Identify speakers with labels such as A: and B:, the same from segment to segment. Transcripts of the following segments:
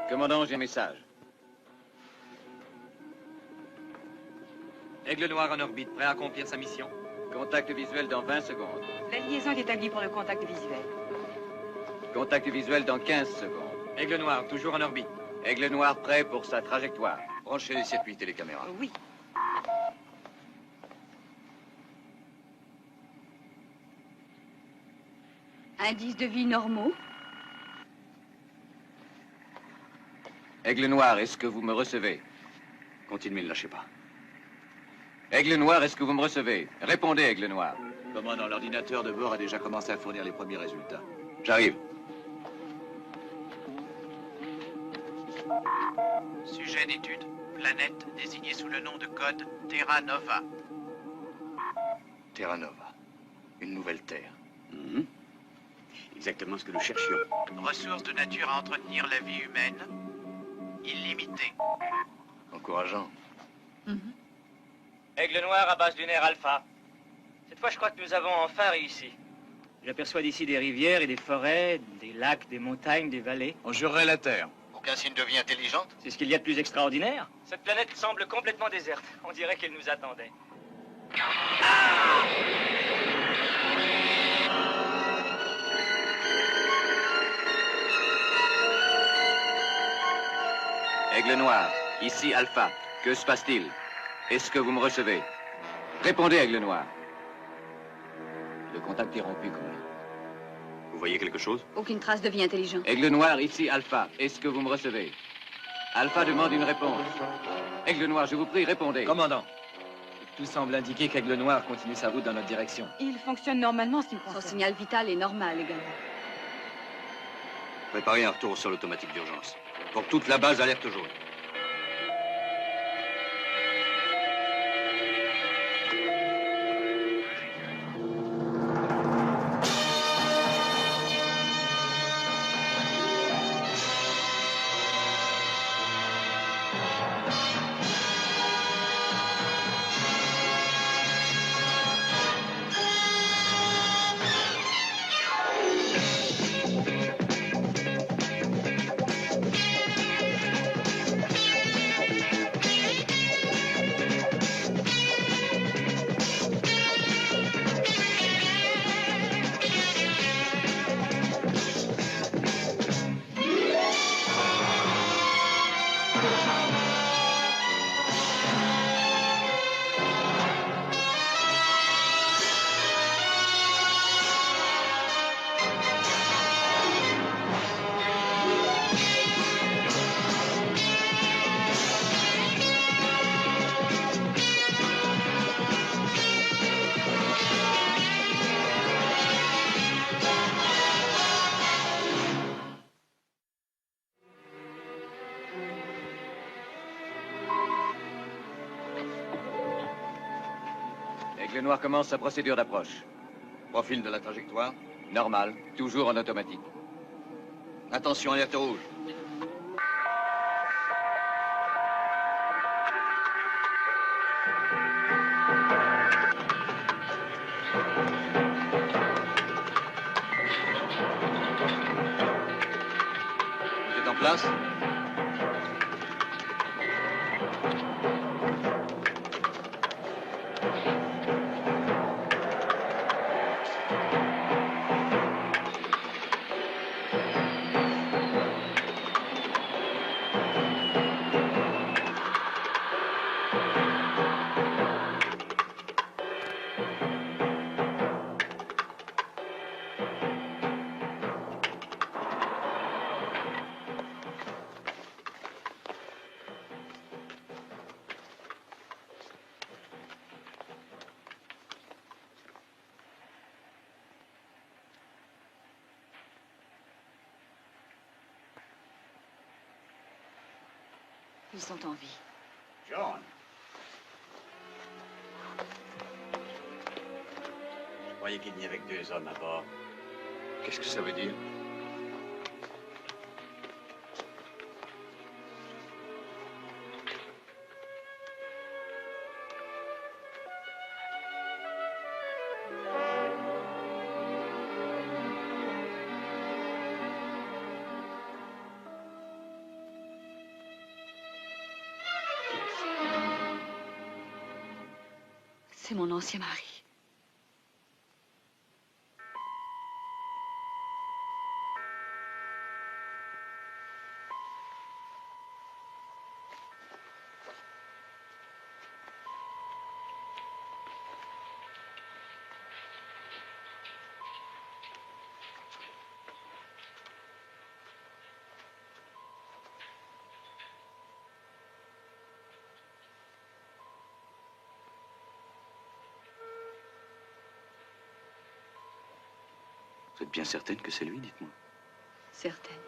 A: Commandant, j'ai un message.
B: Aigle Noir en orbite, prêt à accomplir sa mission.
A: Contact visuel dans 20 secondes.
C: La liaison est établie pour le contact visuel.
A: Contact visuel dans 15 secondes.
B: Aigle Noir, toujours en orbite.
A: Aigle Noir prêt pour sa trajectoire.
D: Branchez les circuits télécaméras.
C: Oui. Indices de vie normaux.
A: Aigle Noir, est-ce que vous me recevez?
D: Continuez, ne lâchez pas.
A: Aigle Noir, est-ce que vous me recevez? Répondez, Aigle Noir.
D: Commandant, l'ordinateur de bord a déjà commencé à fournir les premiers résultats. J'arrive.
E: Sujet d'étude, planète désignée sous le nom de code Terra Nova.
D: Terra Nova. Une nouvelle Terre.
F: Exactement ce que nous cherchions.
E: Ressources de nature à entretenir la vie humaine, illimitée.
D: Encourageant.
G: Aigle Noir à base lunaire Alpha. Cette fois, je crois que nous avons enfin réussi. J'aperçois d'ici des rivières et des forêts, des lacs, des montagnes, des vallées.
D: On jurerait la Terre.
E: Aucun signe de vie intelligente?
G: C'est ce qu'il y a de plus extraordinaire. Cette planète semble complètement déserte. On dirait qu'elle nous attendait.
A: Aigle Noir, ici Alpha. Que se passe-t-il? Est-ce que vous me recevez? Répondez, Aigle Noir. Le contact est rompu, commandant.
D: Vous voyez quelque chose?
C: Aucune trace de vie intelligente.
A: Aigle Noir, ici Alpha. Est-ce que vous me recevez? Alpha demande une réponse. Aigle Noir, je vous prie, répondez.
B: Commandant, tout semble indiquer qu'Aigle Noir continue sa route dans notre direction.
C: Il fonctionne normalement, ce qui me concerne. Son signal vital est normal également.
D: Préparez un retour au sol automatique d'urgence. Pour toute la base, alerte jaune.
A: Aigle Noir commence sa procédure d'approche.
D: Profil de la trajectoire.
A: Normal, toujours en automatique.
D: Attention, alerte rouge. Vous êtes en place?
C: Ils sont en vie.
F: John. Je croyais qu'il n'y avait que 2 hommes à bord.
D: Qu'est-ce que ça veut dire?
C: c'est mon ancien mari.
D: Vous êtes bien certaine que c'est lui, dites-moi?
C: Certaine.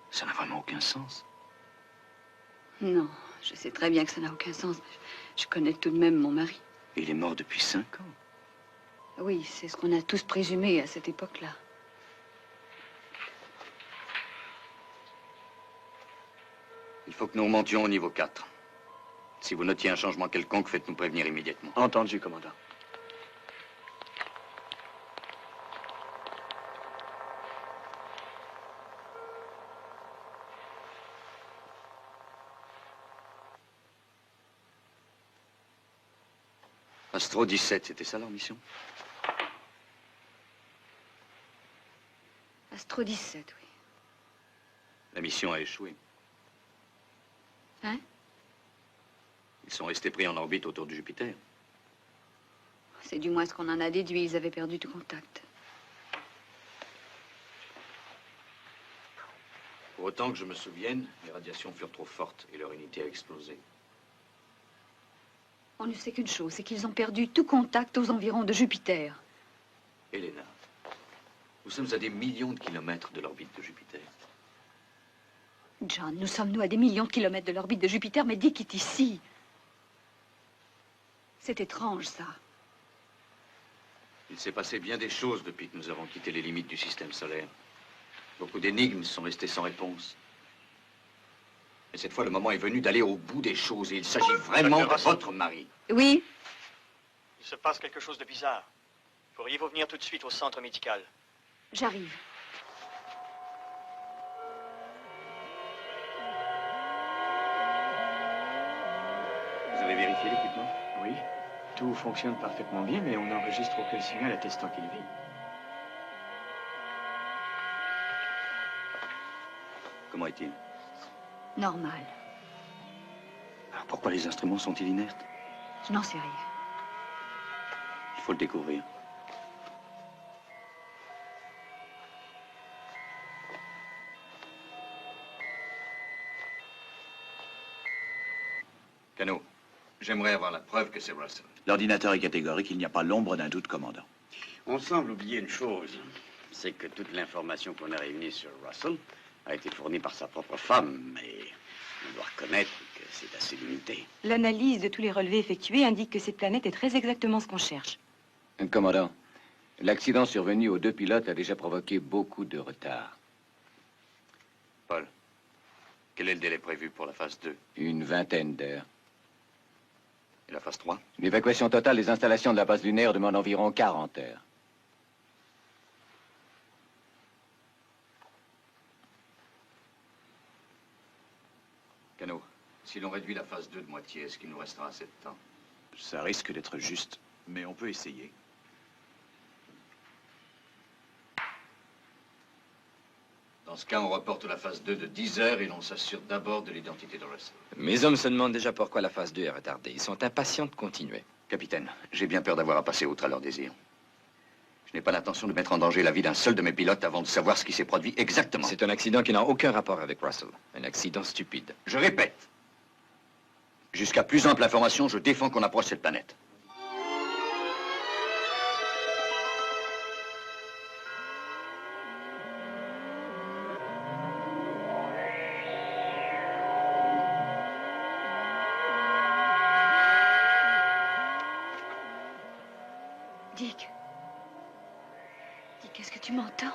D: Ça n'a vraiment aucun sens.
C: Non, je sais très bien que ça n'a aucun sens. Mais je connais tout de même mon mari.
D: Et il est mort depuis 5 ans.
C: Oui, c'est ce qu'on a tous présumé à cette époque-là.
D: Il faut que nous remontions au niveau 4. Si vous notiez un changement quelconque, faites-nous prévenir immédiatement.
F: Entendu, commandant.
D: Astro 17, c'était ça leur mission?
C: Astro 17, oui.
D: La mission a échoué.
C: Hein?
D: Ils sont restés pris en orbite autour de Jupiter.
C: C'est du moins ce qu'on en a déduit. Ils avaient perdu tout contact.
D: Pour autant que je me souvienne, les radiations furent trop fortes et leur unité a explosé.
C: On ne sait qu'une chose, c'est qu'ils ont perdu tout contact aux environs de Jupiter.
D: Elena, nous sommes à des millions de kilomètres de l'orbite de Jupiter.
C: John, nous sommes, nous, à des millions de kilomètres de l'orbite de Jupiter, mais Dick est ici. C'est étrange, ça.
D: Il s'est passé bien des choses depuis que nous avons quitté les limites du système solaire. Beaucoup d'énigmes sont restées sans réponse. Mais cette fois, le moment est venu d'aller au bout des choses et il s'agit vraiment de votre mari.
C: Oui?
G: Il se passe quelque chose de bizarre. Pourriez-vous venir tout de suite au centre médical?
C: J'arrive.
D: Vous avez vérifié l'équipement?
F: Oui, tout fonctionne parfaitement bien, mais on n'enregistre aucun signal attestant qu'il vit.
D: Comment est-il?
C: Normal.
D: Alors pourquoi les instruments sont-ils inertes?
C: Je n'en sais rien.
D: Il faut le découvrir. Cano, j'aimerais avoir la preuve que c'est Russell.
H: L'ordinateur est catégorique, il n'y a pas l'ombre d'un doute, commandant.
F: On semble oublier une chose, c'est que toute l'information qu'on a réunie sur Russell a été fournie par sa propre femme, mais on doit reconnaître que c'est assez limité.
I: L'analyse de tous les relevés effectués indique que cette planète est très exactement ce qu'on cherche.
A: Commandant, l'accident survenu aux 2 pilotes a déjà provoqué beaucoup de retard.
D: Paul, quel est le délai prévu pour la phase 2?
A: Une vingtaine d'heures.
D: Et la phase 3?
A: L'évacuation totale des installations de la base lunaire demande environ 40 heures.
D: Cano, si l'on réduit la phase 2 de moitié, est-ce qu'il nous restera assez de temps?
H: Ça risque d'être juste, mais on peut essayer.
D: Dans ce cas, on reporte la phase 2 de 10 heures et l'on s'assure d'abord de l'identité de Russell.
B: Mes hommes se demandent déjà pourquoi la phase 2 est retardée. Ils sont impatients de continuer.
D: Capitaine, j'ai bien peur d'avoir à passer outre à leur désir. Je n'ai pas l'intention de mettre en danger la vie d'un seul de mes pilotes avant de savoir ce qui s'est produit exactement.
B: C'est un accident qui n'a aucun rapport avec Russell. Un accident stupide.
D: Je répète, jusqu'à plus ample information, je défends qu'on approche cette planète.
C: Dick. Dick, est-ce que tu m'entends?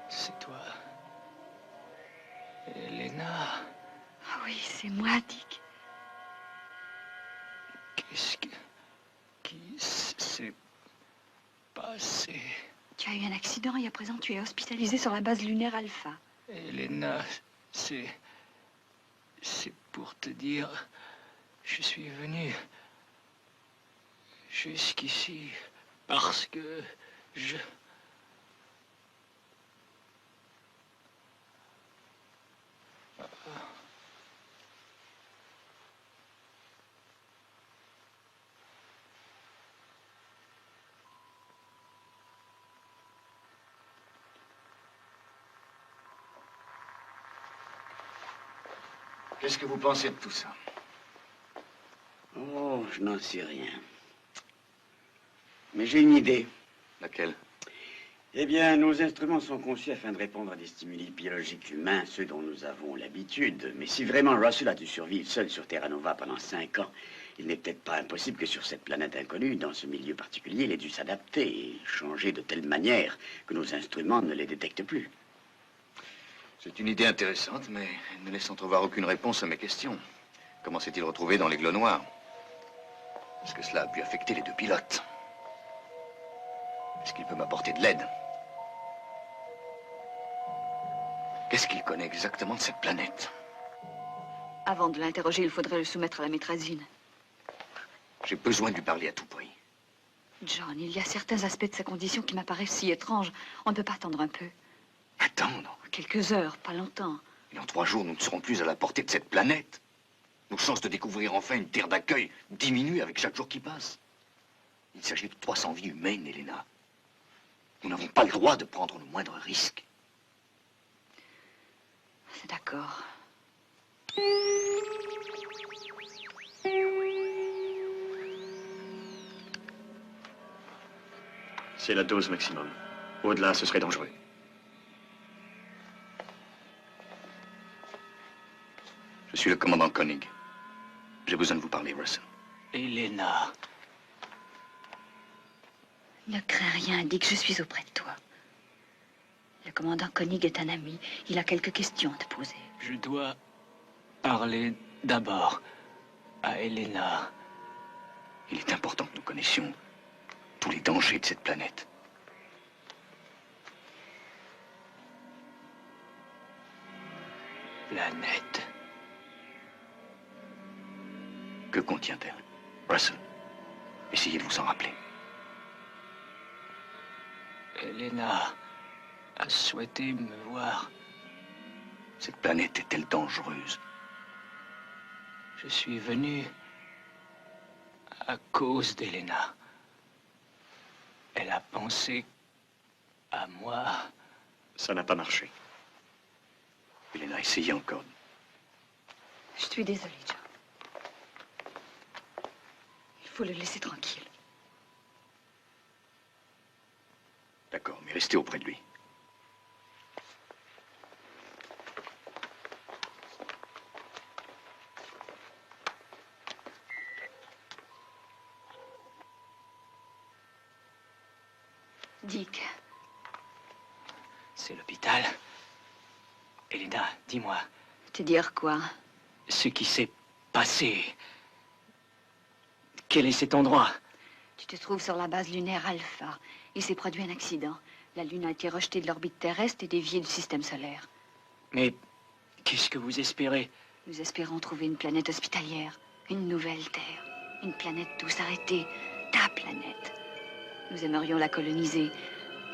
B: C'est toi. Elena.
C: Ah oui, c'est moi, Dick.
B: Qu'est-ce qui s'est passé?
C: as eu un accident et à présent tu es hospitalisé sur la base lunaire Alpha.
J: Elena, c'est pour te dire, je suis venu jusqu'ici parce que je...
D: Qu'est-ce que vous pensez de tout ça?
F: Oh, je n'en sais rien. Mais j'ai une idée.
D: Laquelle?
F: Eh bien, nos instruments sont conçus afin de répondre à des stimuli biologiques humains, ceux dont nous avons l'habitude. Mais si vraiment Russell a dû survivre seul sur Terra Nova pendant 5 ans, il n'est peut-être pas impossible que sur cette planète inconnue, dans ce milieu particulier, il ait dû s'adapter et changer de telle manière que nos instruments ne les détectent plus.
D: C'est une idée intéressante, mais elle ne laisse entrevoir aucune réponse à mes questions. Comment s'est-il retrouvé dans les glows noirs? Est-ce que cela a pu affecter les deux pilotes? Est-ce qu'il peut m'apporter de l'aide? Qu'est-ce qu'il connaît exactement de cette planète?
C: Avant de l'interroger, il faudrait le soumettre à la métrazine.
D: J'ai besoin de lui parler à tout prix.
C: John, il y a certains aspects de sa condition qui m'apparaissent si étranges. On ne peut pas attendre un peu.
D: Attendre?
C: Quelques heures, pas longtemps.
D: Et en 3 jours, nous ne serons plus à la portée de cette planète. Nos chances de découvrir enfin une terre d'accueil diminuent avec chaque jour qui passe. Il s'agit de 300 vies humaines, Elena. Nous n'avons pas le droit de prendre le moindre risque.
C: C'est d'accord.
K: C'est la dose maximum. Au-delà, ce serait dangereux.
D: Je suis le commandant Koenig. J'ai besoin de vous parler, Russell.
J: Elena.
C: Ne crains rien, Dick, je suis auprès de toi. Le commandant Koenig est un ami. Il a quelques questions à te poser.
J: Je dois parler d'abord à Elena.
D: Il est important que nous connaissions tous les dangers de cette planète.
J: Planète.
D: Que contient-elle? Russell, essayez de vous en rappeler.
J: Elena a souhaité me voir.
D: Cette planète est-elle dangereuse?
J: Je suis venu à cause d'Elena. Elle a pensé à moi.
K: Ça n'a pas marché.
D: Elena, essayez encore.
C: Je suis désolée, John. Il faut le laisser tranquille.
D: D'accord, mais restez auprès de lui.
C: Dick.
J: C'est l'hôpital. Elena, dis-moi.
C: Te dire quoi?
J: Ce qui s'est passé. Quel est cet endroit?
C: Tu te trouves sur la base lunaire Alpha. Il s'est produit un accident. La Lune a été rejetée de l'orbite terrestre et déviée du système solaire.
J: Mais qu'est-ce que vous espérez?
C: Nous espérons trouver une planète hospitalière. Une nouvelle Terre. Une planète douce arrêtée. Ta planète. Nous aimerions la coloniser.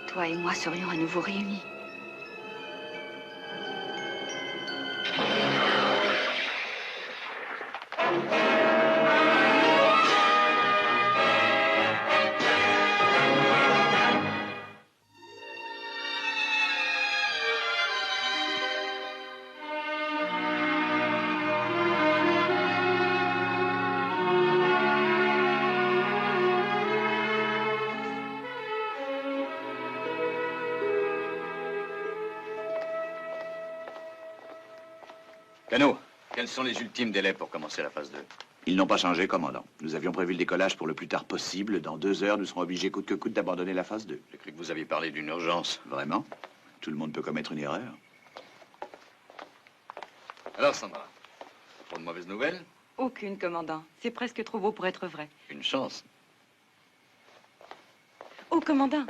C: Toi et moi serions à nouveau réunis.
D: Cano, quels sont les ultimes délais pour commencer la phase 2?
H: Ils n'ont pas changé, commandant. Nous avions prévu le décollage pour le plus tard possible. Dans 2 heures, nous serons obligés coûte que coûte d'abandonner la phase 2.
D: J'ai cru que vous aviez parlé d'une urgence.
H: Vraiment? Tout le monde peut commettre une erreur.
A: Alors, Sandra, pour de mauvaises nouvelles?
I: Aucune, commandant. C'est presque trop beau pour être vrai.
A: Une chance.
I: Oh, commandant,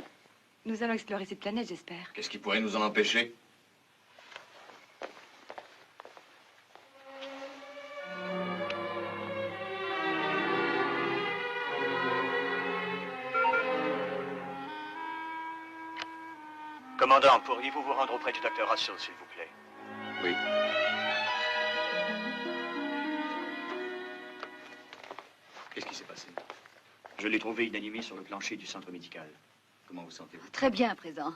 I: Nous allons explorer cette planète, j'espère.
D: Qu'est-ce qui pourrait nous en empêcher?
K: Commandant, pourriez-vous vous rendre auprès du docteur Russell, s'il vous plaît?
D: Oui. Qu'est-ce qui s'est passé?
K: Je l'ai trouvé inanimé sur le plancher du centre médical.
D: Comment vous sentez-vous?
C: Très bien à présent.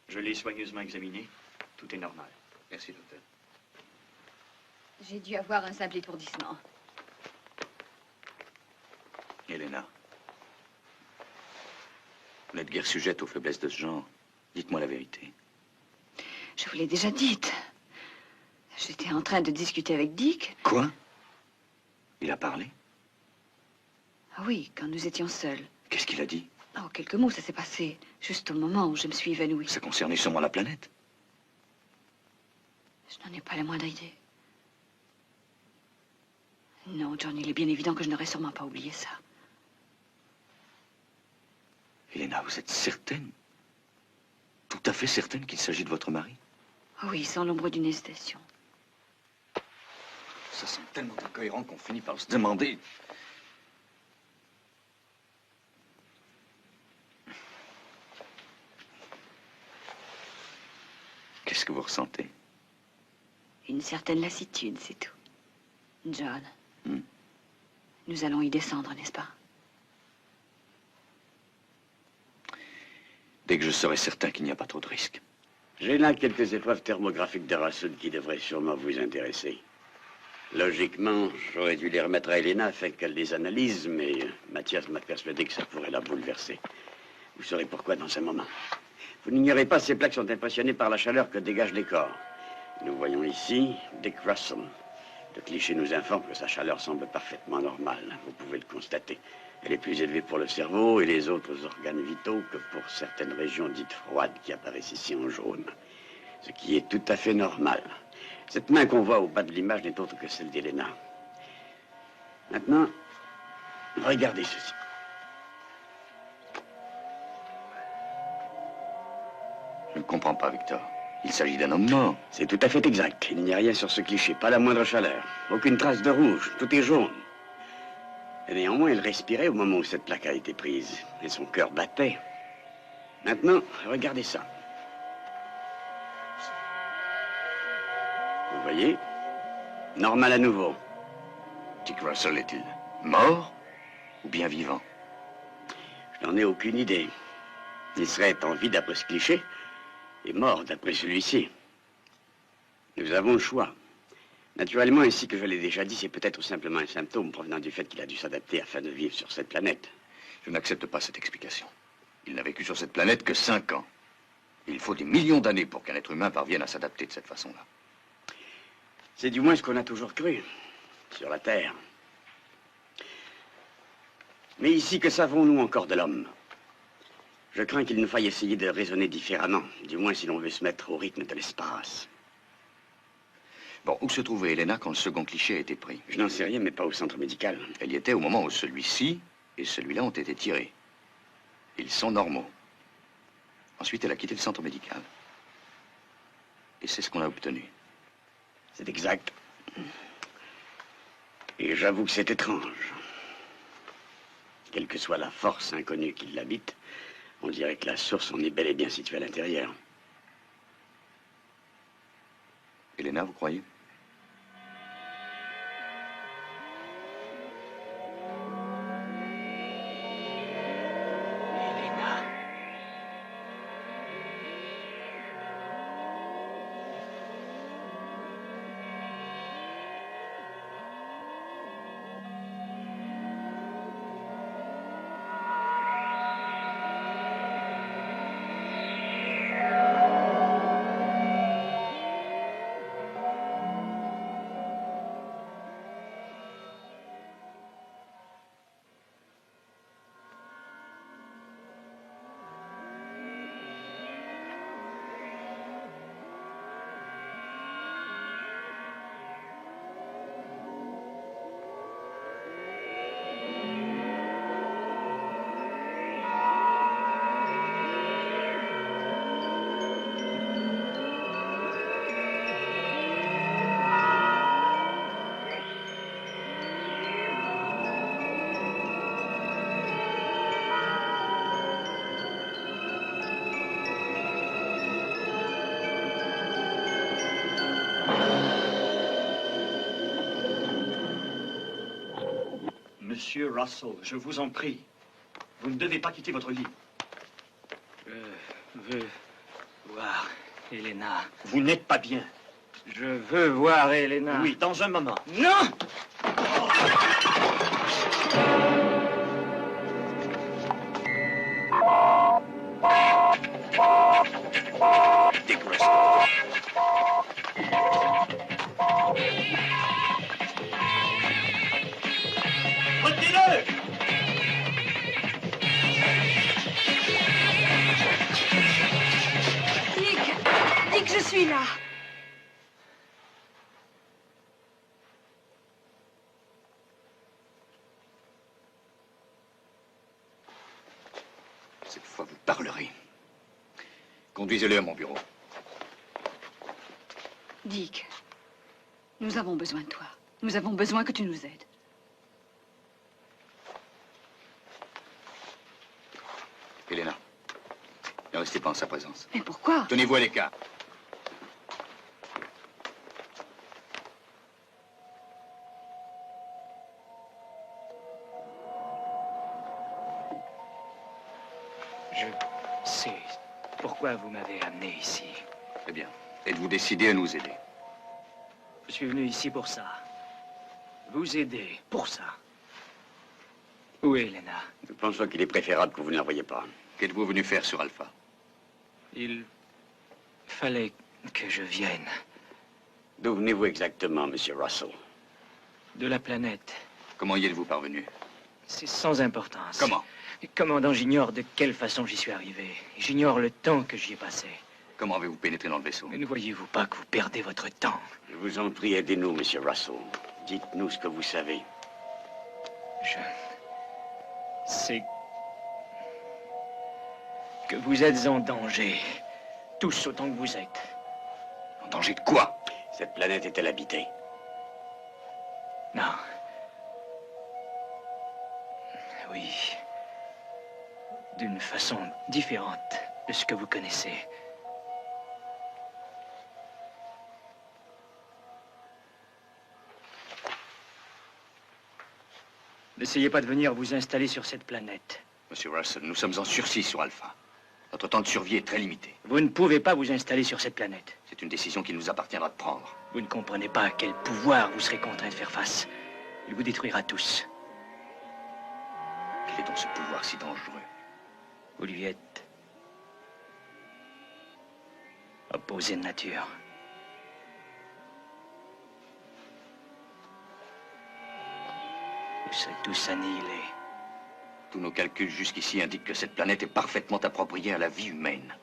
K: Je l'ai soigneusement examiné. Tout est normal.
D: Merci, docteur.
C: J'ai dû avoir un simple étourdissement.
D: Elena, vous n'êtes guère sujette aux faiblesses de ce genre. Dites-moi la vérité.
C: Je vous l'ai déjà dite. J'étais en train de discuter avec Dick.
D: Quoi? Il a parlé?
C: Ah oui, quand nous étions seuls.
D: Qu'est-ce qu'il a dit?
C: Oh, quelques mots, ça s'est passé juste au moment où je me suis évanouie.
D: Ça concernait sûrement la planète.
C: Je n'en ai pas la moindre idée. Non, John, il est bien évident que je n'aurais sûrement pas oublié ça.
D: Elena, vous êtes certaine? Tout à fait certaine qu'il s'agit de votre mari?
C: Oui, sans l'ombre d'une hésitation.
D: Ça semble tellement incohérent qu'on finit par se demander... Qu'est-ce que vous ressentez?
C: Une certaine lassitude, c'est tout. John, nous allons y descendre, n'est-ce pas?
D: Dès que je serai certain qu'il n'y a pas trop de risques.
F: J'ai là quelques épreuves thermographiques de Russell qui devraient sûrement vous intéresser. Logiquement, j'aurais dû les remettre à Elena afin qu'elle les analyse, mais Mathias m'a persuadé que ça pourrait la bouleverser. Vous saurez pourquoi dans un moment. Vous n'ignorez pas, ces plaques sont impressionnées par la chaleur que dégagent les corps. Nous voyons ici Dick Russell. Le cliché nous informe que sa chaleur semble parfaitement normale. Vous pouvez le constater. Elle est plus élevée pour le cerveau et les autres organes vitaux que pour certaines régions dites froides qui apparaissent ici en jaune. Ce qui est tout à fait normal. Cette main qu'on voit au bas de l'image n'est autre que celle d'Elena. Maintenant, regardez ceci.
D: Je ne comprends pas, Victor. Il s'agit d'un homme mort.
F: C'est tout à fait exact. Il n'y a rien sur ce cliché, pas la moindre chaleur. Aucune trace de rouge, tout est jaune. Et néanmoins, il respirait au moment où cette plaque a été prise. Et son cœur battait. Maintenant, regardez ça. Vous voyez? Normal à nouveau.
D: Dick Russell est-il mort ou bien vivant?
F: Je n'en ai aucune idée. Il serait en vie d'après ce cliché et mort d'après celui-ci. Nous avons le choix. Naturellement, ainsi que je l'ai déjà dit, c'est peut-être simplement un symptôme provenant du fait qu'il a dû s'adapter afin de vivre sur cette planète.
D: Je n'accepte pas cette explication. Il n'a vécu sur cette planète que 5 ans. Il faut des millions d'années pour qu'un être humain parvienne à s'adapter de cette façon-là.
F: C'est du moins ce qu'on a toujours cru, sur la Terre. Mais ici, que savons-nous encore de l'homme? Je crains qu'il nous faille essayer de raisonner différemment, du moins si l'on veut se mettre au rythme de l'espace.
D: Bon, où se trouvait Elena quand le second cliché a été pris?
F: Je n'en sais rien, mais pas au centre médical.
D: Elle y était au moment où celui-ci et celui-là ont été tirés. Ils sont normaux. Ensuite, elle a quitté le centre médical. Et c'est ce qu'on a obtenu.
F: C'est exact. Et j'avoue que c'est étrange. Quelle que soit la force inconnue qui l'habite, on dirait que la source en est bel et bien située à l'intérieur.
D: Elena, vous croyez?
K: Monsieur Russell, je vous en prie. Vous ne devez pas quitter votre lit.
J: Je veux voir Elena.
K: Vous n'êtes pas bien.
J: Je veux voir Elena.
K: Oui, dans un moment.
J: Non!
D: Dick Russell.
K: Retenez-le!
C: Dick, je suis là.
D: Cette fois, vous parlerez. Conduisez-le à mon bureau.
C: Dick, nous avons besoin de toi. Nous avons besoin que tu nous aides.
D: Elena, ne restez pas en sa présence.
C: Mais pourquoi?
D: Tenez-vous à l'écart.
J: Je sais pourquoi vous m'avez amené ici.
D: Eh bien, êtes-vous décidé à nous aider?
J: Je suis venu ici pour ça. Vous aider pour ça. Où est Elena?
F: Nous pensons qu'il est préférable que vous ne la voyiez pas.
D: Qu'êtes-vous venu faire sur Alpha?
J: Il fallait que je vienne.
F: D'où venez-vous exactement, Monsieur Russell?
J: De la planète.
D: Comment y êtes-vous parvenu?
J: C'est sans importance.
D: Comment?
J: Commandant, j'ignore de quelle façon j'y suis arrivé. J'ignore le temps que j'y ai passé.
D: Comment avez-vous pénétré dans le vaisseau?
J: Mais ne voyez-vous pas que vous perdez votre temps?
F: Je vous en prie, aidez-nous, Monsieur Russell. Dites-nous ce que vous savez.
J: Je sais que vous êtes en danger. Tous autant que vous êtes.
D: En danger de quoi?
F: Cette planète est-elle habitée?
J: Non. Oui. D'une façon différente de ce que vous connaissez. N'essayez pas de venir vous installer sur cette planète.
D: Monsieur Russell, nous sommes en sursis sur Alpha. Notre temps de survie est très limité.
J: Vous ne pouvez pas vous installer sur cette planète.
D: C'est une décision qu'il nous appartiendra de prendre.
J: Vous ne comprenez pas à quel pouvoir vous serez contraint de faire face. Il vous détruira tous.
D: Quel est donc ce pouvoir si dangereux?
J: Vous lui êtes opposé de nature. Vous serez tous annihilés.
D: Tous nos calculs jusqu'ici indiquent que cette planète est parfaitement appropriée à la vie humaine.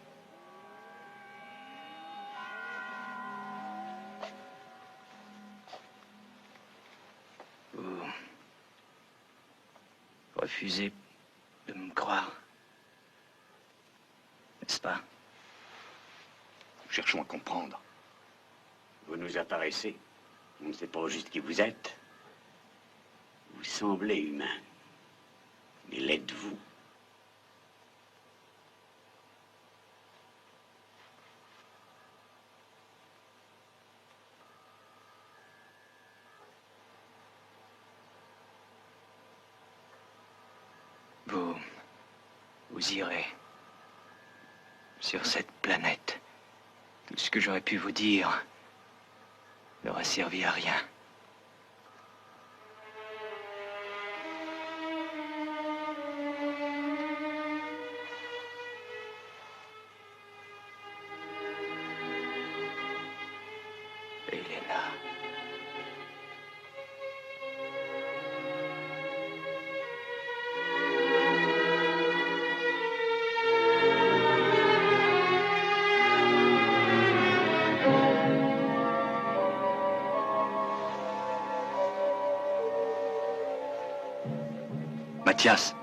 J: Vous refusez de me croire, n'est-ce pas?
D: Nous cherchons à comprendre.
F: Vous nous apparaissez. On ne sait pas au juste qui vous êtes. Vous semblez humain. Mais l'êtes-vous?
J: Vous irez sur cette planète. Tout ce que j'aurais pu vous dire n'aura servi à rien. Elena.
D: Mathias.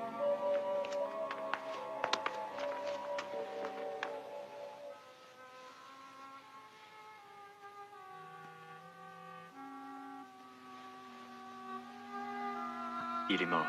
K: Il est mort.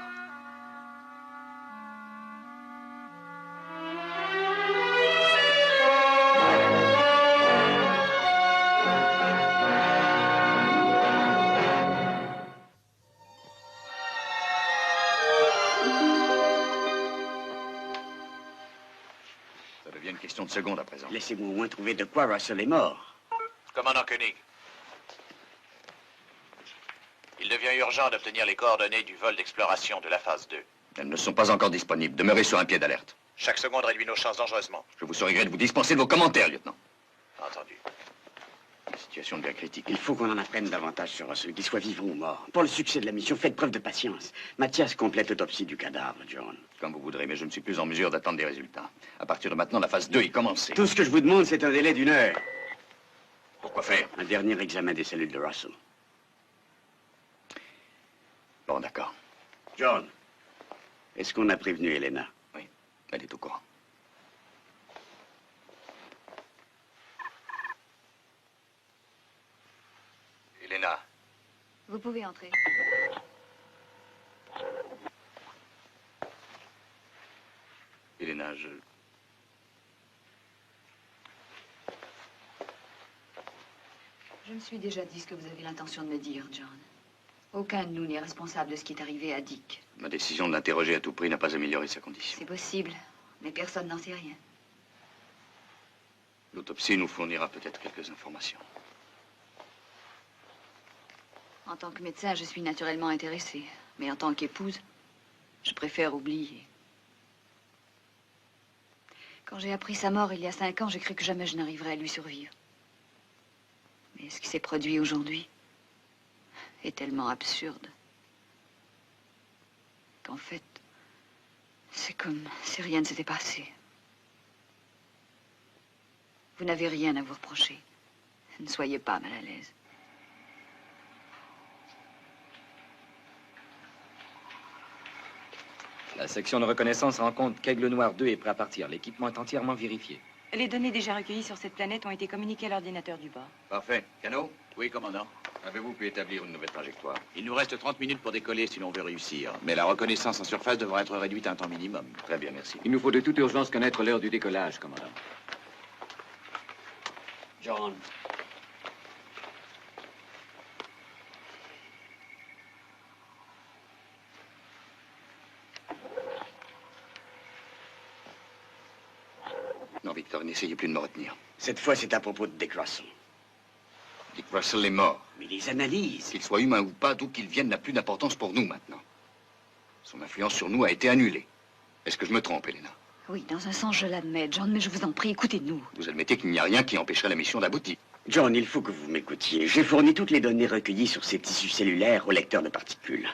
D: question de seconde à présent.
F: Laissez-moi au moins trouver de quoi Russell est mort.
L: Commandant Koenig. Il devient urgent d'obtenir les coordonnées du vol d'exploration de la phase 2.
D: Elles ne sont pas encore disponibles. Demeurez sur un pied d'alerte.
L: Chaque seconde réduit nos chances dangereusement.
D: Je vous serai gré de vous dispenser de vos commentaires, lieutenant.
L: Entendu.
D: La situation devient critique.
F: Il faut qu'on en apprenne davantage sur Russell, qu'il soit vivant ou mort. Pour le succès de la mission, faites preuve de patience. Mathias complète l'autopsie du cadavre, John.
D: Comme vous voudrez, mais je ne suis plus en mesure d'attendre des résultats. À partir de maintenant, la phase 2 est commencée.
F: Tout ce que je vous demande, c'est un délai d'1 heure.
D: Pourquoi faire?
F: Un dernier examen des cellules de Russell.
D: Bon, d'accord.
F: John, est-ce qu'on a prévenu Elena?
D: Oui, elle est au courant.
L: Elena,
C: Vous pouvez entrer.
D: Elena, je...
C: Je me suis déjà dit ce que vous avez l'intention de me dire, John. Aucun de nous n'est responsable de ce qui est arrivé à Dick.
D: Ma décision de l'interroger à tout prix n'a pas amélioré sa condition.
C: C'est possible, mais personne n'en sait rien.
D: L'autopsie nous fournira peut-être quelques informations.
C: En tant que médecin, je suis naturellement intéressée. Mais en tant qu'épouse, je préfère oublier. Quand j'ai appris sa mort il y a 5 ans, j'ai cru que jamais je n'arriverais à lui survivre. Mais ce qui s'est produit aujourd'hui est tellement absurde qu'en fait, c'est comme si rien ne s'était passé. Vous n'avez rien à vous reprocher. Ne soyez pas mal à l'aise.
B: La section de reconnaissance rend compte qu'Aigle Noir 2 est prêt à partir. L'équipement est entièrement vérifié.
I: Les données déjà recueillies sur cette planète ont été communiquées à l'ordinateur du bord.
D: Parfait. Cano,
H: Oui, commandant.
D: avez-vous pu établir une nouvelle trajectoire?
H: Il nous reste 30 minutes pour décoller, sinon on veut réussir. Mais la reconnaissance en surface devra être réduite à un temps minimum.
D: Très bien, merci.
A: Il nous faut de toute urgence connaître l'heure du décollage, commandant.
F: John.
D: Non, Victor, n'essayez plus de me retenir.
F: Cette fois, c'est à propos de Dick Russell.
D: Dick Russell est mort.
F: Mais les analyses...
D: Qu'il soit humain ou pas, d'où qu'il vienne n'a plus d'importance pour nous maintenant. Son influence sur nous a été annulée. Est-ce que je me trompe, Elena?
C: Oui, dans un sens, je l'admets, John, mais je vous en prie, écoutez-nous.
D: Vous admettez qu'il n'y a rien qui empêcherait la mission d'aboutir?
F: John, il faut que vous m'écoutiez. J'ai fourni toutes les données recueillies sur ces tissus cellulaires au lecteur de particules.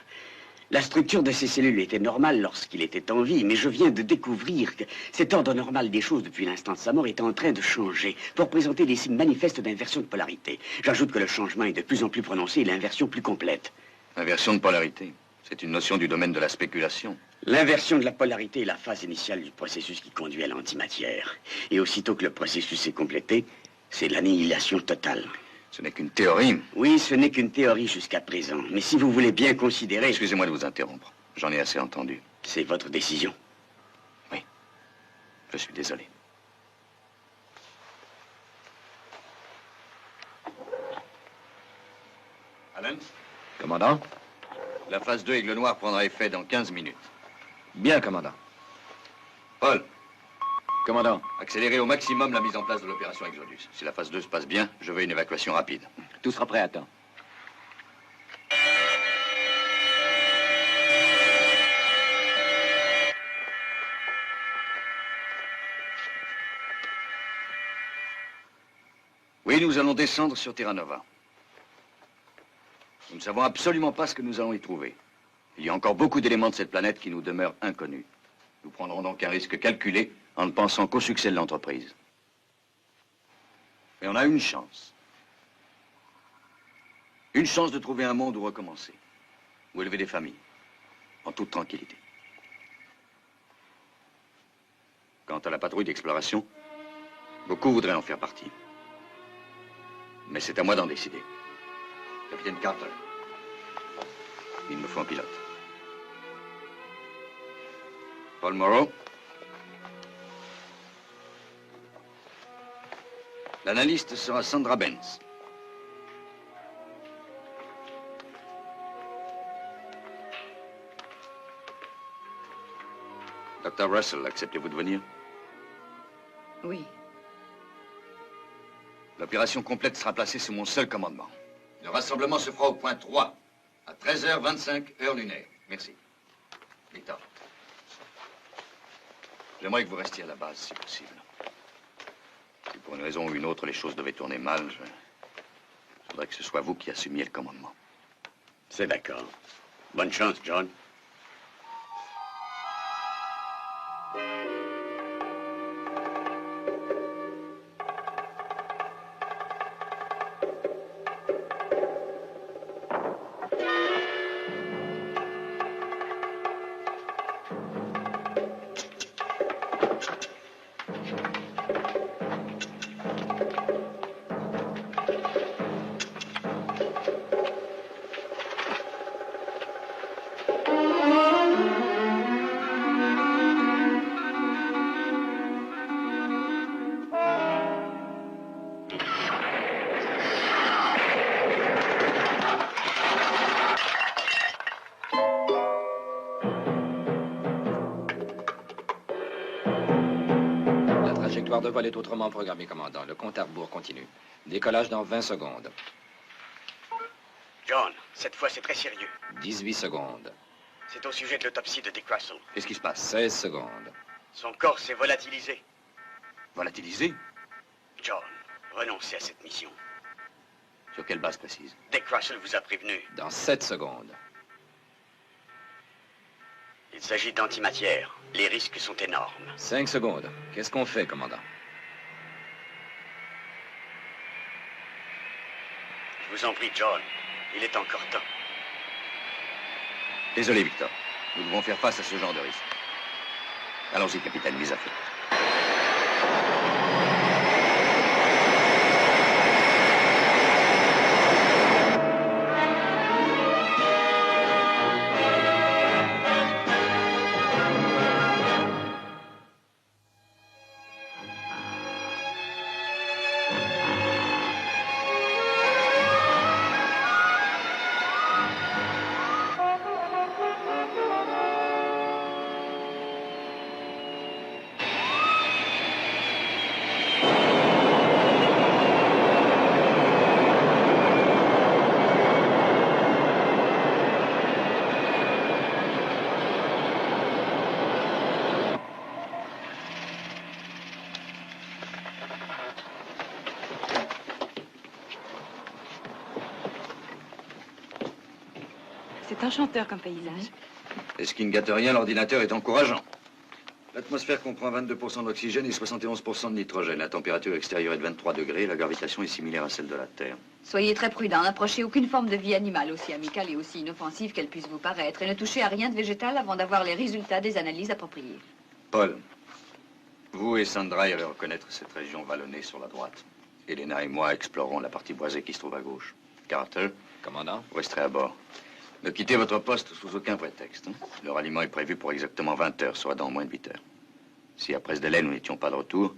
F: La structure de ces cellules était normale lorsqu'il était en vie, mais je viens de découvrir que cet ordre normal des choses depuis l'instant de sa mort est en train de changer pour présenter des signes manifestes d'inversion de polarité. J'ajoute que le changement est de plus en plus prononcé et l'inversion plus complète.
D: Inversion de polarité. C'est une notion du domaine de la spéculation.
F: L'inversion de la polarité est la phase initiale du processus qui conduit à l'antimatière. Et aussitôt que le processus est complété, c'est l'annihilation totale.
D: Ce n'est qu'une théorie.
F: Oui, ce n'est qu'une théorie jusqu'à présent. Mais si vous voulez bien considérer...
D: Excusez-moi de vous interrompre. J'en ai assez entendu.
F: C'est votre décision.
D: Oui. Je suis désolé. Alan?
B: Commandant?
D: La phase 2 Aigle Noir prendra effet dans 15 minutes.
B: Bien, commandant.
D: Paul,
A: Commandant,
D: accélérez au maximum la mise en place de l'opération Exodus. Si la phase 2 se passe bien, je veux une évacuation rapide.
A: tout sera prêt à temps.
D: Oui, nous allons descendre sur Terra Nova. Nous ne savons absolument pas ce que nous allons y trouver. Il y a encore beaucoup d'éléments de cette planète qui nous demeurent inconnus. Nous prendrons donc un risque calculé en ne pensant qu'au succès de l'entreprise. Mais on a une chance. Une chance de trouver un monde où recommencer. Où élever des familles. En toute tranquillité. Quant à la patrouille d'exploration, beaucoup voudraient en faire partie. Mais c'est à moi d'en décider. Capitaine Carter, il me faut un pilote. Paul Morrow. L'analyste sera Sandra Benz. Dr. Russell, acceptez-vous de venir?
C: Oui.
D: L'opération complète sera placée sous mon seul commandement. Le rassemblement se fera au point 3, à 13h25, heure lunaire. Merci. Victor. J'aimerais que vous restiez à la base, si possible. Si pour une raison ou une autre, les choses devaient tourner mal, je voudrais que ce soit vous qui assumiez le commandement.
F: C'est d'accord. Bonne chance, John.
B: La trajectoire de vol est autrement programmée, commandant. Le compte à rebours continue. Décollage dans 20 secondes.
F: John, cette fois c'est très sérieux.
B: 18 secondes.
F: C'est au sujet de l'autopsie de Dick Russell.
D: Qu'est-ce qui se passe?
B: 16 secondes.
F: Son corps s'est volatilisé.
D: Volatilisé?
F: John, renoncez à cette mission.
D: Sur quelle base précise?
F: Dick Russell vous a prévenu.
B: Dans 7 secondes.
F: Il s'agit d'antimatière. Les risques sont énormes.
B: 5 secondes. Qu'est-ce qu'on fait, commandant?
F: Je vous en prie, John. Il est encore temps.
D: Désolé, Victor. Nous devons faire face à ce genre de risque. Allons-y, capitaine, mise à feu.
I: C'est enchanteur comme paysage.
D: Et ce qui ne gâte rien, l'ordinateur est encourageant. L'atmosphère comprend 22% d'oxygène et 71% de nitrogène. La température extérieure est de 23 degrés. La gravitation est similaire à celle de la Terre.
C: Soyez très prudent. N'approchez aucune forme de vie animale, aussi amicale et aussi inoffensive qu'elle puisse vous paraître. Et ne touchez à rien de végétal avant d'avoir les résultats des analyses appropriées.
D: Paul, vous et Sandra irez reconnaître cette région vallonnée sur la droite. Elena et moi explorerons la partie boisée qui se trouve à gauche. Carter,
B: commandant,
D: vous resterez à bord. Ne quittez votre poste sous aucun prétexte. Le ralliement est prévu pour exactement 20 heures, soit dans moins de 8 heures. Si après ce délai, nous n'étions pas de retour,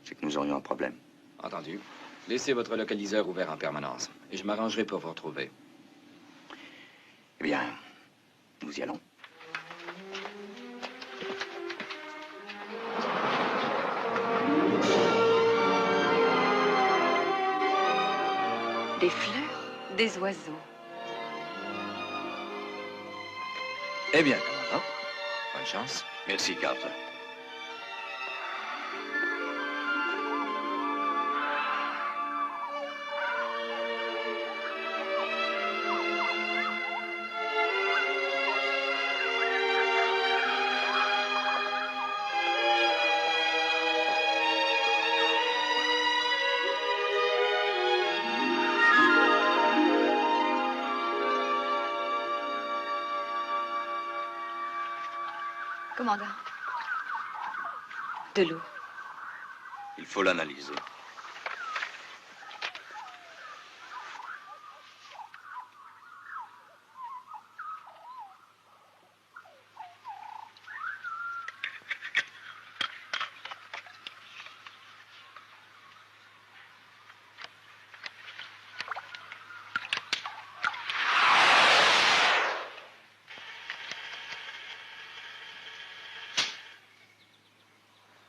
D: c'est que nous aurions un problème.
B: Entendu. Laissez votre localiseur ouvert en permanence. Et je m'arrangerai pour vous retrouver.
D: Eh bien, nous y allons.
C: Des fleurs,
I: des oiseaux.
D: Eh bien, commandant.
B: Bonne chance.
D: Merci, Carter.
C: Commandant.
I: De l'eau.
D: Il faut l'analyser.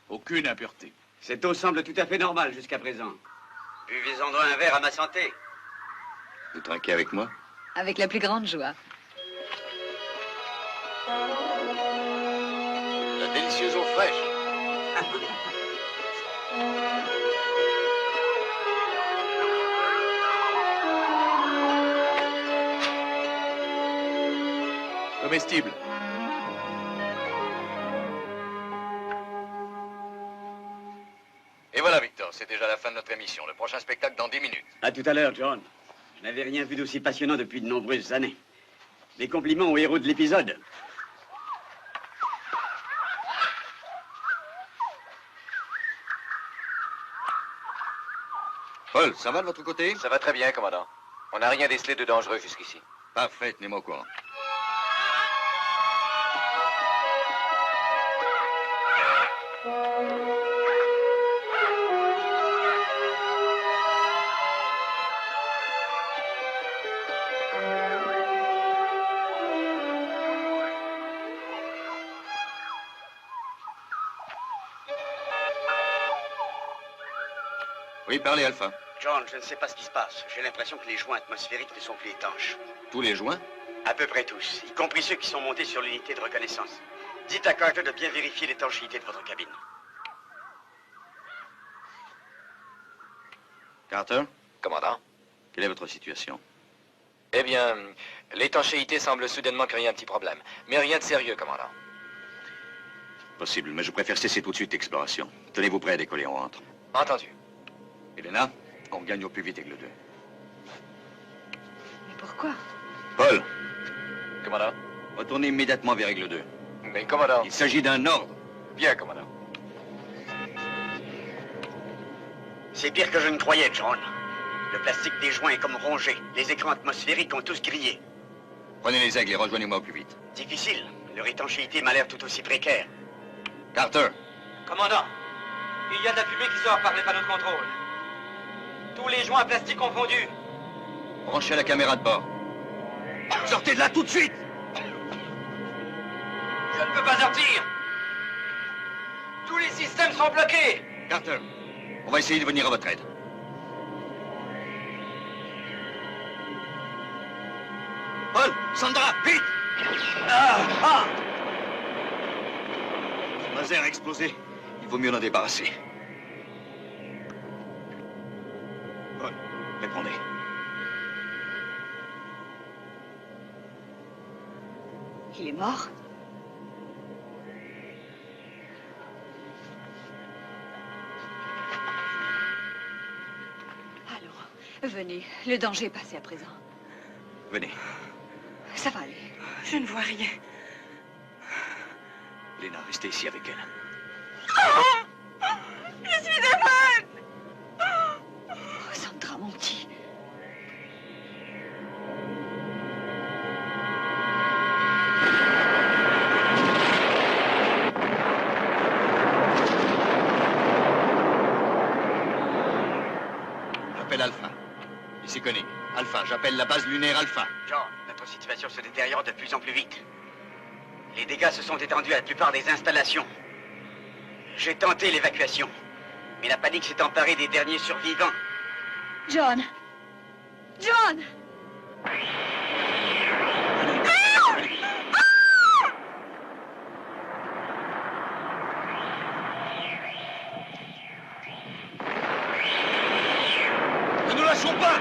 M: Aucune impureté.
F: Cette eau semble tout à fait normale jusqu'à présent. Buvez-en donc un verre à ma santé.
H: Vous trinquez avec moi?
C: Avec la plus grande joie.
L: La délicieuse eau fraîche.
H: Comestible.
L: Et voilà, Victor, c'est déjà la fin de notre émission. Le prochain spectacle dans 10 minutes.
F: À tout à l'heure, John. Je n'avais rien vu d'aussi passionnant depuis de nombreuses années. Mes compliments au héros de l'épisode.
D: Paul, ça va de votre côté?
L: Ça va très bien, commandant. On n'a rien décelé de dangereux jusqu'ici.
D: Parfait, tenez-moi au courant.
H: Oui, parlez, Alpha.
F: John, je ne sais pas ce qui se passe. J'ai l'impression que les joints atmosphériques ne sont plus étanches.
H: Tous les joints?
F: À peu près tous, y compris ceux qui sont montés sur l'unité de reconnaissance. Dites à Carter de bien vérifier l'étanchéité de votre cabine.
H: Carter,
L: Commandant?
H: quelle est votre situation?
B: Eh bien, l'étanchéité semble soudainement créer un petit problème. Mais rien de sérieux, commandant.
H: Possible, mais je préfère cesser tout de suite l'exploration. Tenez-vous prêt à décoller, on rentre.
B: Entendu.
H: Elena, on gagne au plus vite avec le 2.
C: Mais pourquoi?
H: Paul,
L: Commandant?
H: retournez immédiatement vers Aigle 2.
L: Mais commandant?
H: Il s'agit d'un ordre.
L: Bien, commandant.
F: C'est pire que je ne croyais, John. Le plastique des joints est comme rongé. Les écrans atmosphériques ont tous grillé.
H: Prenez les aigles et rejoignez-moi au plus vite.
F: Difficile. Leur étanchéité m'a l'air tout aussi précaire.
H: Carter,
G: Commandant, il y a de la fumée qui sort par les panneaux de contrôle. Tous les joints à plastique confondus.
H: branchez la caméra de bord. Sortez de là tout de suite!
G: Je ne peux pas sortir. Tous les systèmes sont bloqués.
H: Carter, on va essayer de venir à votre aide. Paul, Sandra, vite! Ce laser a explosé. Il vaut mieux l'en débarrasser. Paul, répondez.
C: Il est mort? Allons, venez. Le danger est passé à présent.
H: Venez.
C: Ça va aller.
I: Je ne vois rien.
H: Lena, restez ici avec elle.
I: Je suis aveugle!
C: Oh, Sandra, mon petit.
H: J'appelle Alpha. Ici Koenig. Alpha, j'appelle la base lunaire Alpha.
F: John, notre situation se détériore de plus en plus vite. Les dégâts se sont étendus à la plupart des installations. J'ai tenté l'évacuation, mais la panique s'est emparée des derniers survivants.
C: John! John!
H: Ne nous lâchons pas!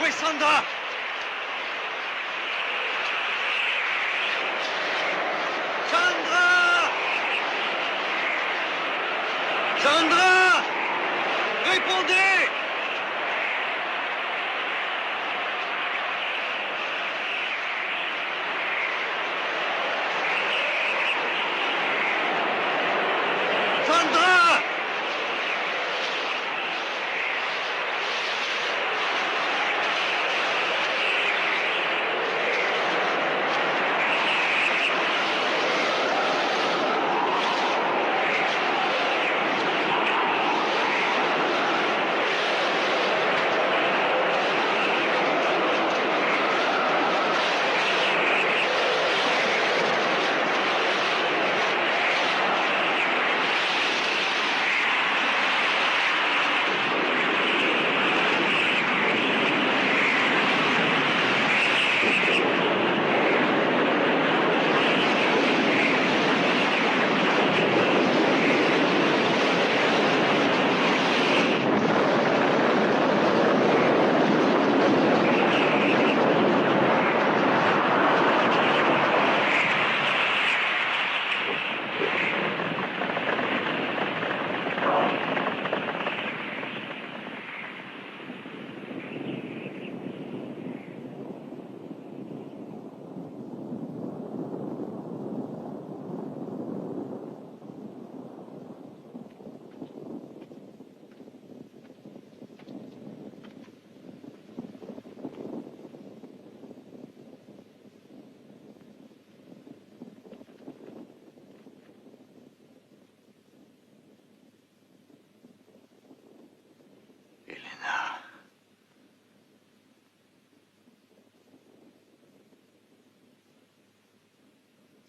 H: Où est Sandra? Sandra! Sandra!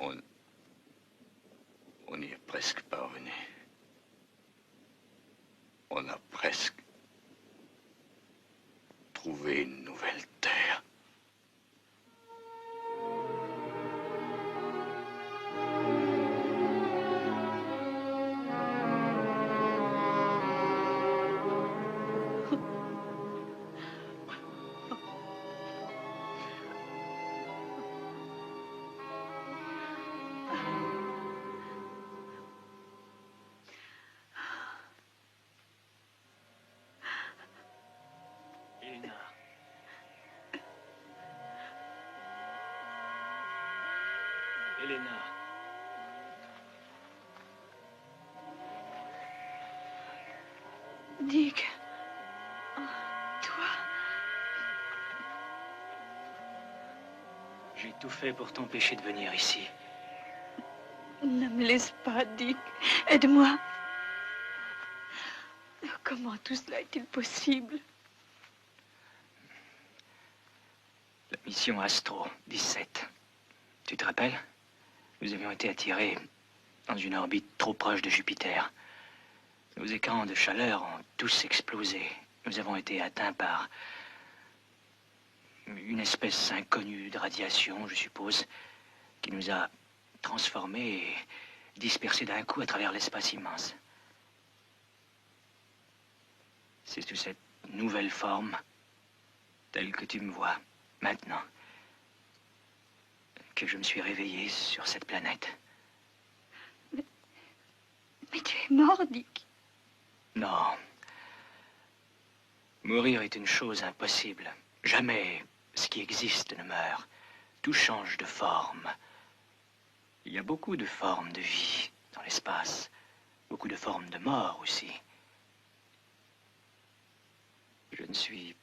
D: On y est presque parvenu. On a presque trouvé une nouvelle terre.
J: Elena. Elena.
C: Dick. Oh, toi.
J: J'ai tout fait pour t'empêcher de venir ici.
C: Ne me laisse pas, Dick. Aide-moi. Comment tout cela est-il possible?
J: La mission Astro 17. Tu te rappelles? Nous avions été attirés dans une orbite trop proche de Jupiter. Nos écrans de chaleur ont tous explosé. Nous avons été atteints par une espèce inconnue de radiation, je suppose, qui nous a transformés et dispersés d'un coup à travers l'espace immense. C'est sous cette nouvelle forme, telle que tu me vois maintenant, que je me suis réveillé sur cette planète.
C: Mais tu es mort, Dick.
J: Non. Mourir est une chose impossible. Jamais ce qui existe ne meurt. Tout change de forme. Il y a beaucoup de formes de vie dans l'espace. Beaucoup de formes de mort aussi. Je ne suis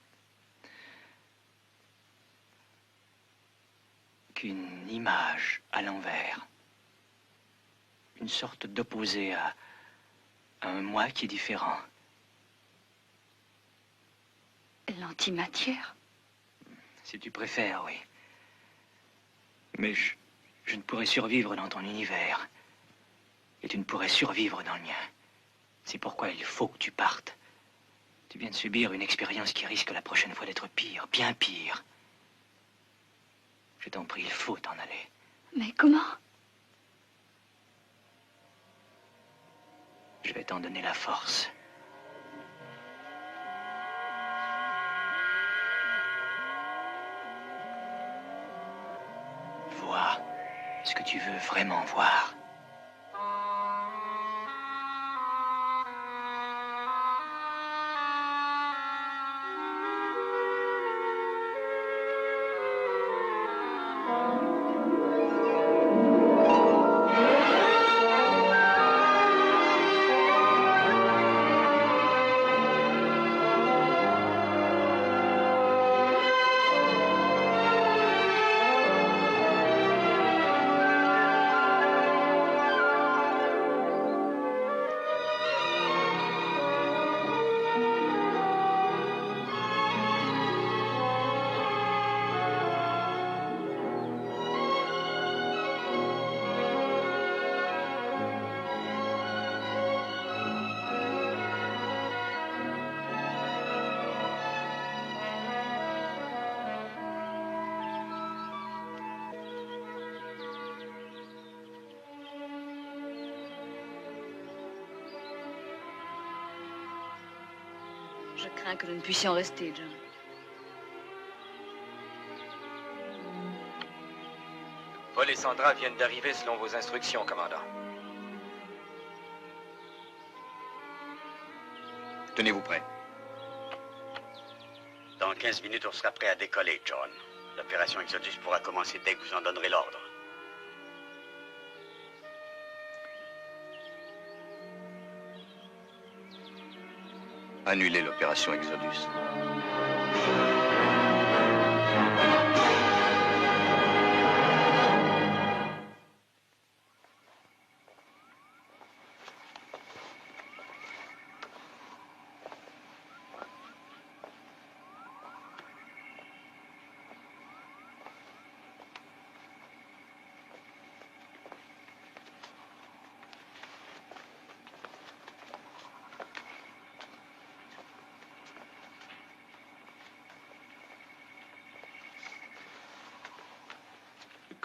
J: qu'une image à l'envers. Une sorte d'opposé à un moi qui est différent.
C: L'antimatière?
J: Si tu préfères, oui. Mais je ne pourrais survivre dans ton univers. Et tu ne pourrais survivre dans le mien. C'est pourquoi il faut que tu partes. Tu viens de subir une expérience qui risque la prochaine fois d'être pire, bien pire. Je t'en prie, il faut t'en aller.
C: Mais comment?
J: Je vais t'en donner la force. Vois ce que tu veux vraiment voir.
C: Je crains que nous ne puissions rester, John.
B: Paul et Sandra viennent d'arriver selon vos instructions, commandant.
D: Tenez-vous prêts.
F: Dans 15 minutes, on sera prêt à décoller, John. L'opération Exodus pourra commencer dès que vous en donnerez l'ordre.
D: Annulez l'opération Exodus.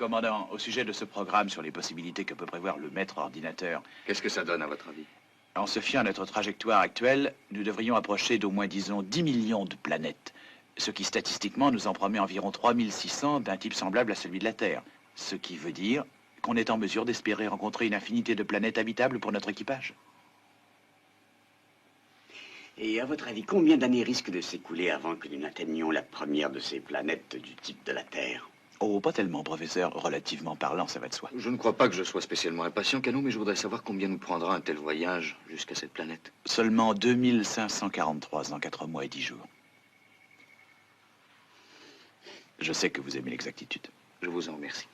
H: Commandant, au sujet de ce programme sur les possibilités que peut prévoir le maître ordinateur...
D: Qu'est-ce que ça donne, à votre avis?
H: En se fiant à notre trajectoire actuelle, nous devrions approcher d'au moins, disons, 10 millions de planètes. Ce qui, statistiquement, nous en promet environ 3600 d'un type semblable à celui de la Terre. Ce qui veut dire qu'on est en mesure d'espérer rencontrer une infinité de planètes habitables pour notre équipage.
F: Et à votre avis, combien d'années risquent de s'écouler avant que nous n'atteignions la première de ces planètes du type de la Terre?
H: Oh, pas tellement, professeur. Relativement parlant, ça va de soi.
D: Je ne crois pas que je sois spécialement impatient, Cano, mais je voudrais savoir combien nous prendra un tel voyage jusqu'à cette planète.
H: Seulement 2543 ans, 4 mois et 10 jours. Je sais que vous aimez l'exactitude.
D: Je vous en remercie.